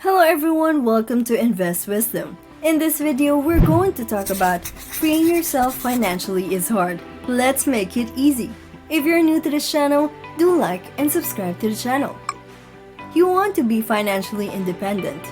Hello everyone, welcome to Invest Wisdom. In this video, we're going to talk about freeing yourself financially is hard. Let's make it easy. If you're new to this channel, do like and subscribe to the channel. You want to be financially independent,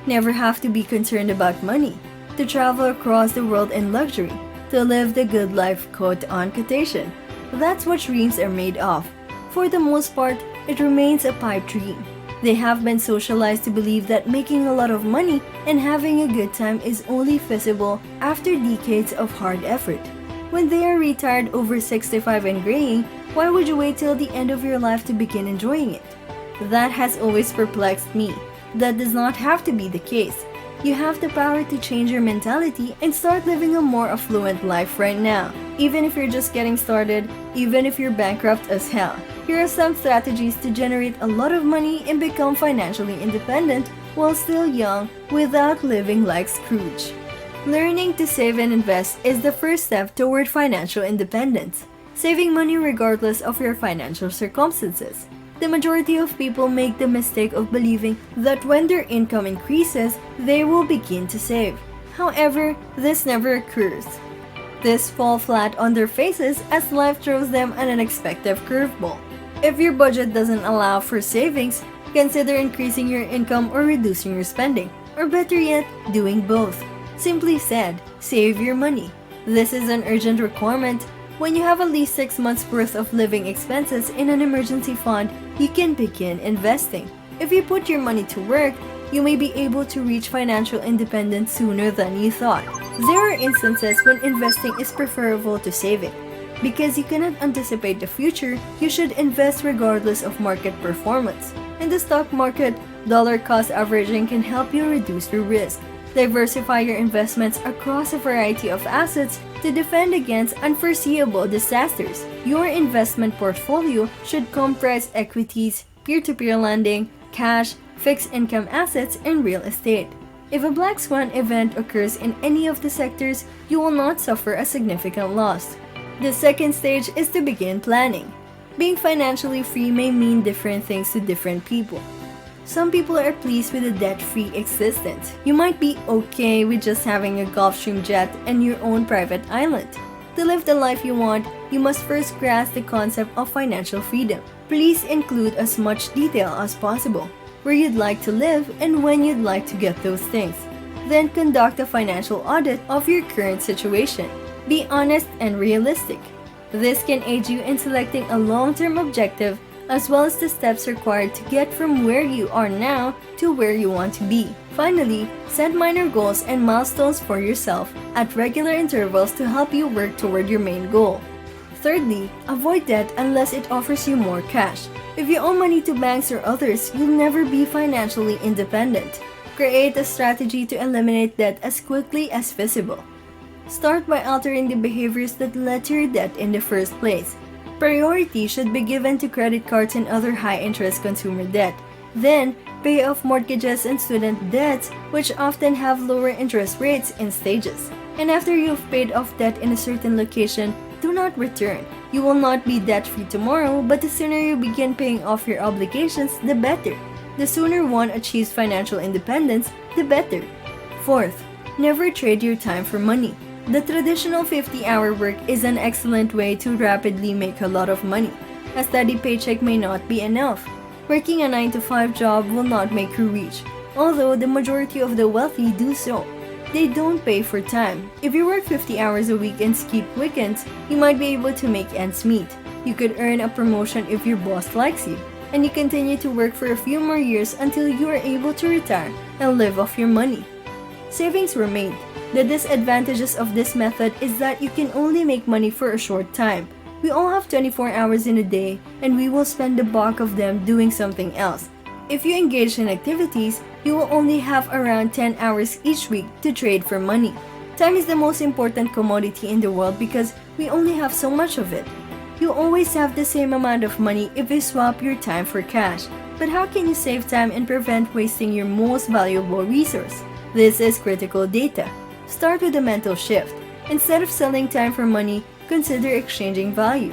never have to be concerned about money, to travel across the world in luxury, to live the good life quote on quotation. That's what dreams are made of. For the most part, it remains a pipe dream. They have been socialized to believe that making a lot of money and having a good time is only feasible after decades of hard effort. When they are retired over 65 and graying, why would you wait till the end of your life to begin enjoying it? That has always perplexed me. That does not have to be the case. You have the power to change your mentality and start living a more affluent life right now. Even if you're just getting started, even if you're bankrupt as hell. Here are some strategies to generate a lot of money and become financially independent while still young without living like Scrooge. Learning to save and invest is the first step toward financial independence. Saving money regardless of your financial circumstances. The majority of people make the mistake of believing that when their income increases, they will begin to save. However, this never occurs. This fall flat on their faces as life throws them an unexpected curveball. If your budget doesn't allow for savings, consider increasing your income or reducing your spending, or better yet, doing both. Simply said, save your money. This is an urgent requirement. When you have at least 6 months worth of living expenses in an emergency fund, you can begin investing. If you put your money to work, you may be able to reach financial independence sooner than you thought. There are instances when investing is preferable to saving. Because you cannot anticipate the future, you should invest regardless of market performance. In the stock market, dollar cost averaging can help you reduce your risk. Diversify your investments across a variety of assets to defend against unforeseeable disasters. Your investment portfolio should comprise equities, peer-to-peer lending, cash, fixed income assets, and real estate. If a black swan event occurs in any of the sectors, you will not suffer a significant loss. The second stage is to begin planning. Being financially free may mean different things to different people. Some people are pleased with a debt-free existence. You might be okay with just having a Gulfstream jet and your own private island. To live the life you want, you must first grasp the concept of financial freedom. Please include as much detail as possible, where you'd like to live and when you'd like to get those things. Then conduct a financial audit of your current situation. Be honest and realistic. This can aid you in selecting a long-term objective as well as the steps required to get from where you are now to where you want to be. Finally, set minor goals and milestones for yourself at regular intervals to help you work toward your main goal. Thirdly, avoid debt unless it offers you more cash. If you owe money to banks or others, you'll never be financially independent. Create a strategy to eliminate debt as quickly as feasible. Start by altering the behaviors that led to your debt in the first place. Priority should be given to credit cards and other high-interest consumer debt. Then, pay off mortgages and student debts, which often have lower interest rates in stages. And after you've paid off debt in a certain location, do not return. You will not be debt-free tomorrow, but the sooner you begin paying off your obligations, the better. The sooner one achieves financial independence, the better. Fourth, never trade your time for money. The traditional 50-hour work is an excellent way to rapidly make a lot of money. A steady paycheck may not be enough. Working a 9-to-5 job will not make you rich, although the majority of the wealthy do so. They don't pay for time. If you work 50 hours a week and skip weekends, you might be able to make ends meet. You could earn a promotion if your boss likes you, and you continue to work for a few more years until you are able to retire and live off your money. Savings were made. The disadvantages of this method is that you can only make money for a short time. We all have 24 hours in a day, and we will spend the bulk of them doing something else. If you engage in activities, you will only have around 10 hours each week to trade for money. Time is the most important commodity in the world because we only have so much of it. You always have the same amount of money if you swap your time for cash. But how can you save time and prevent wasting your most valuable resource? This is critical data. Start with a mental shift. Instead of selling time for money, consider exchanging value.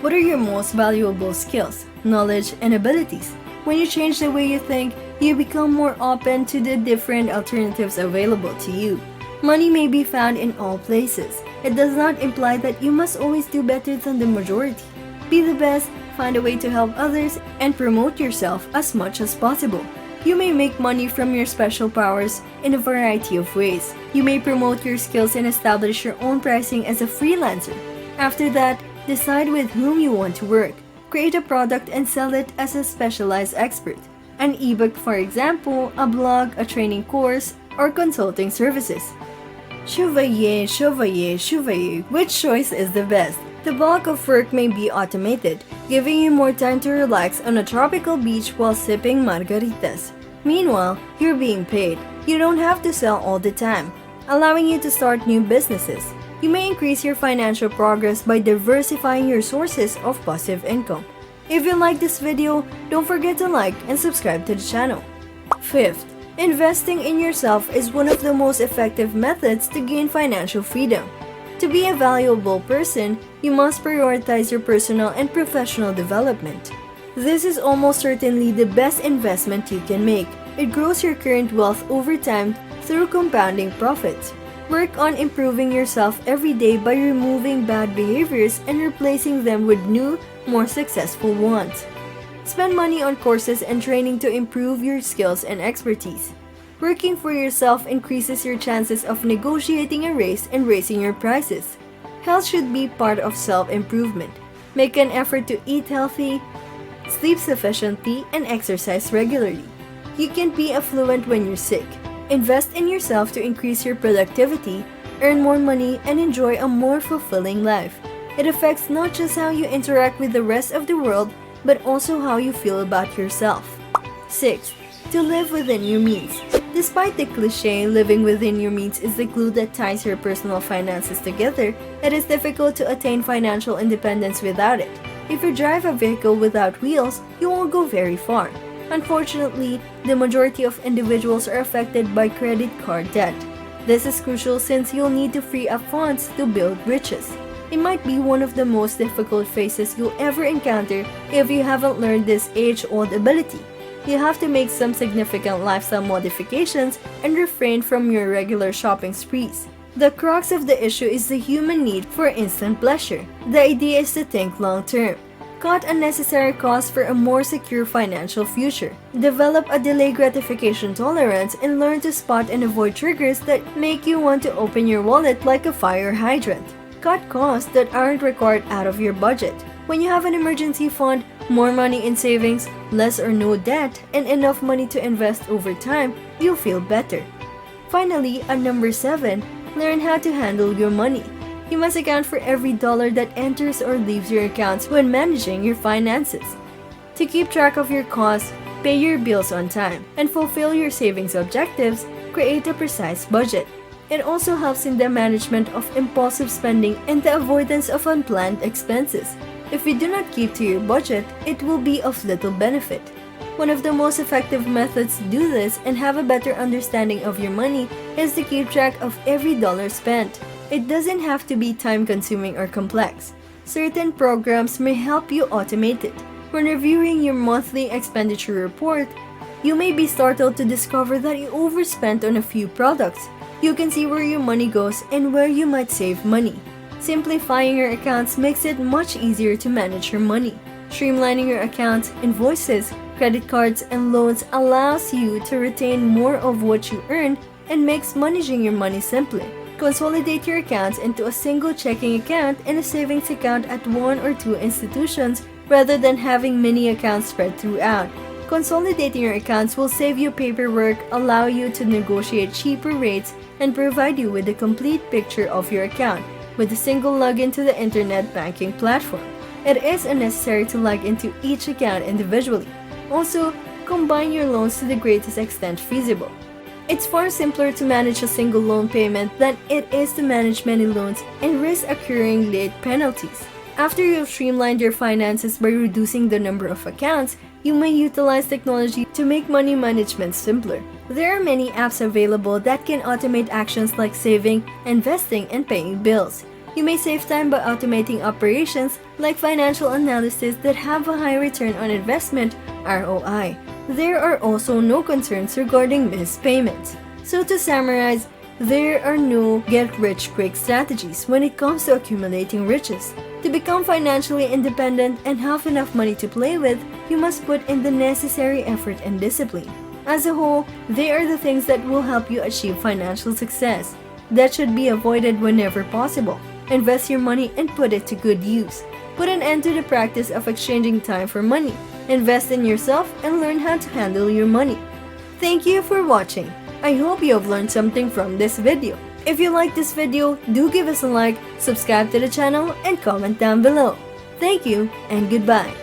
What are your most valuable skills, knowledge, and abilities? When you change the way you think, you become more open to the different alternatives available to you. Money may be found in all places. It does not imply that you must always do better than the majority. Be the best, find a way to help others, and promote yourself as much as possible. You may make money from your special powers in a variety of ways. You may promote your skills and establish your own pricing as a freelancer. After that, decide with whom you want to work. Create a product and sell it as a specialized expert. An ebook, for example, a blog, a training course, or consulting services. Chevalier, chevalier, chevalier, which choice is the best? The bulk of work may be automated, giving you more time to relax on a tropical beach while sipping margaritas. Meanwhile, you're being paid. You don't have to sell all the time, allowing you to start new businesses. You may increase your financial progress by diversifying your sources of passive income. If you like this video, don't forget to like and subscribe to the channel. Fifth, investing in yourself is one of the most effective methods to gain financial freedom. To be a valuable person, you must prioritize your personal and professional development. This is almost certainly the best investment you can make. It grows your current wealth over time through compounding profits. Work on improving yourself every day by removing bad behaviors and replacing them with new, more successful ones. Spend money on courses and training to improve your skills and expertise. Working for yourself increases your chances of negotiating a raise and raising your prices. Health should be part of self-improvement. Make an effort to eat healthy, sleep sufficiently, and exercise regularly. You can be affluent when you're sick. Invest in yourself to increase your productivity, earn more money, and enjoy a more fulfilling life. It affects not just how you interact with the rest of the world, but also how you feel about yourself. 6. To live within your means. Despite the cliche, living within your means is the glue that ties your personal finances together, it is difficult to attain financial independence without it. If you drive a vehicle without wheels, you won't go very far. Unfortunately, the majority of individuals are affected by credit card debt. This is crucial since you'll need to free up funds to build riches. It might be one of the most difficult phases you'll ever encounter if you haven't learned this age-old ability. You have to make some significant lifestyle modifications and refrain from your regular shopping sprees. The crux of the issue is the human need for instant pleasure. The idea is to think long-term. Cut unnecessary costs for a more secure financial future. Develop a delayed gratification tolerance and learn to spot and avoid triggers that make you want to open your wallet like a fire hydrant. Cut costs that aren't required out of your budget. When you have an emergency fund, more money in savings, less or no debt, and enough money to invest over time, you'll feel better. Finally, at number 7, learn how to handle your money. You must account for every dollar that enters or leaves your accounts when managing your finances. To keep track of your costs, pay your bills on time, and fulfill your savings objectives, create a precise budget. It also helps in the management of impulsive spending and the avoidance of unplanned expenses. If you do not keep to your budget, it will be of little benefit. One of the most effective methods to do this and have a better understanding of your money is to keep track of every dollar spent. It doesn't have to be time-consuming or complex. Certain programs may help you automate it. When reviewing your monthly expenditure report, you may be startled to discover that you overspent on a few products. You can see where your money goes and where you might save money. Simplifying your accounts makes it much easier to manage your money. Streamlining your accounts, invoices, credit cards, and loans allows you to retain more of what you earn and makes managing your money simpler. Consolidate your accounts into a single checking account and a savings account at one or two institutions rather than having many accounts spread throughout. Consolidating your accounts will save you paperwork, allow you to negotiate cheaper rates, and provide you with a complete picture of your account with a single login to the internet banking platform. It is unnecessary to log into each account individually. Also, combine your loans to the greatest extent feasible. It's far simpler to manage a single loan payment than it is to manage many loans and risk accruing late penalties. After you've streamlined your finances by reducing the number of accounts, you may utilize technology to make money management simpler. There are many apps available that can automate actions like saving, investing, and paying bills. You may save time by automating operations like financial analysis that have a high return on investment (ROI). There are also no concerns regarding missed payments. So to summarize, there are no get-rich-quick strategies when it comes to accumulating riches. To become financially independent and have enough money to play with, you must put in the necessary effort and discipline. As a whole, they are the things that will help you achieve financial success. That should be avoided whenever possible. Invest your money and put it to good use. Put an end to the practice of exchanging time for money. Invest in yourself and learn how to handle your money. Thank you for watching. I hope you have learned something from this video. If you like this video, do give us a like, subscribe to the channel, and comment down below. Thank you and goodbye.